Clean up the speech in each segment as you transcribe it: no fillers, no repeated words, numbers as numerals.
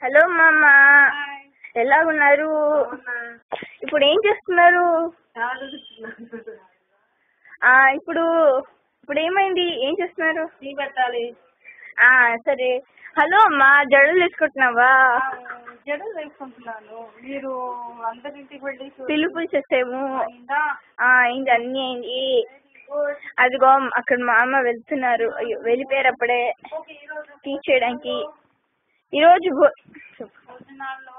Hello మామ, ఎలా ఉన్నారు? ఇప్పుడు ఏం చేస్తున్నారు? ఇప్పుడు ఇప్పుడు ఏమైంది? ఏం చేస్తున్నారు? టీ పెట్టాలి. సరే. హలో అమ్మా, జడలు వేసుకుంటున్నావా? జడలు వేసుకుంటున్నాను. మీరు అందరింటికి వెళ్ళి పిలుపులు చేసాము. అయింది, అన్నీ అయింది. అదిగో అక్కడ మా అమ్మ వెళ్తున్నారు. అయ్యో, వెళ్ళిపోయారు అప్పుడే టీ చేయడానికి. ఈరోజు భోజనాల్లో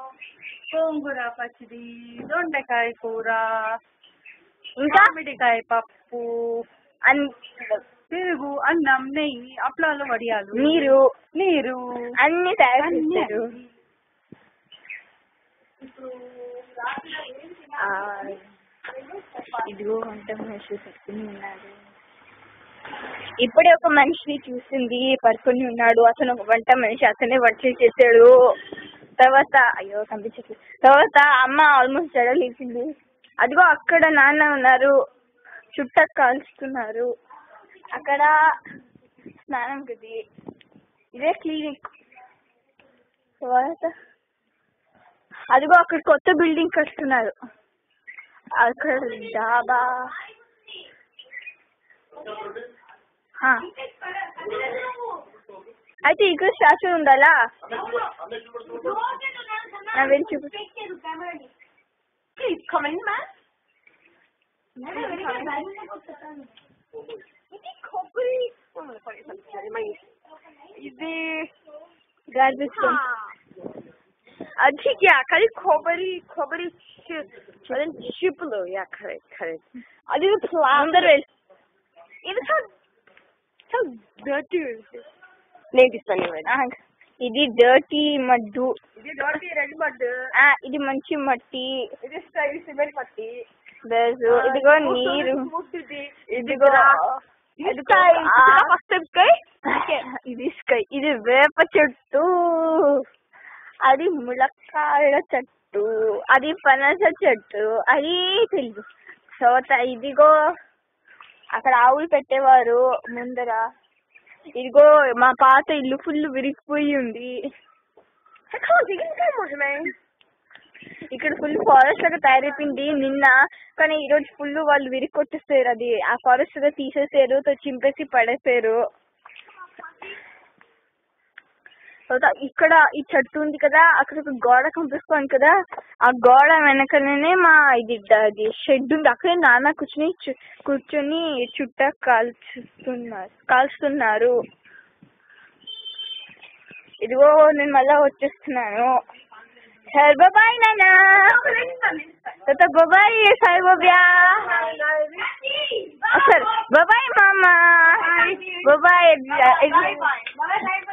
గోంగూర పచ్చడి, దొండకాయ కూర, ఇంకా మామిడికాయ పప్పు, పెరుగు, అన్నం, నెయ్యి, అప్పలాలు, వడియాలు, నీరు అన్ని తయారు చేశారు. ఇదిగో వంట మనిషి పడుకుని ఉన్నాడు. ఇప్పుడే ఒక మనిషిని చూసింది, పడుకుని ఉన్నాడు. అతను ఒక వంట మనిషి, అతనే వంటలు చేశాడు. తర్వాత అయ్యో కనిపించట్లేదు. తర్వాత అమ్మ ఆల్మోస్ట్ జడలు వేసింది. అదిగో అక్కడ నాన్న ఉన్నారు, చుట్ట కాల్చుతున్నారు. అక్కడ స్నానం గది, ఇదే క్లినిక్. తర్వాత అదిగో అక్కడ కొత్త బిల్డింగ్ కడుతున్నారు. అక్కడ డాబా. అయితే ఇక్కడ స్టాచ్యూ ఉండాలా? వెళ్ళి చూపు. ఇది గార్బేజ్ అది खाली खोबरी चिपलो या खरे అది అందరూ ఇది సో డర్టీ. ఇది డర్టీ మడ్డు, ఇది డర్టీ రెడ్ మడ్డు, ఇది మంచి మట్టి, ఇది సిమెంట్ మట్టి. ఇదిగో నీరు, ఇదిగో ఇది స్కై, ఇది వేప చెట్టు, అది ములక్కాయల చెట్టు, అది పనస చెట్టు, అది తెలుగు. తర్వాత ఇదిగో అక్కడ ఆవులు పెట్టేవారు ముందర. ఇదిగో మా పాత ఇల్లు ఫుల్ విరిగిపోయి ఉంది. ఇక్కడ ఫుల్ ఫారెస్ట్ లాగా తయారైపోయింది నిన్న, కానీ ఈరోజు ఫుల్ వాళ్ళు విరిగొట్టేసారు. అది ఆ ఫారెస్ట్ గా తీసేసారు, చింపేసి పడేసారు. ఇక్కడ ఈ చెట్టు ఉంది కదా, అక్కడ ఒక గోడ కనిపిస్తుంది కదా, ఆ గోడ వెనకనే మా ఇది షెడ్ ఉంది. అక్కడే నాన్న కూర్చొని చుట్ట కాల్చుతున్నారు. ఇదిగో నేను మళ్ళా వచ్చేస్తున్నాను. సరే బాయ్ నాన్న, బాయ్ సాయి బాబ్యా, సరే బాయ్ మామా, బాయ్.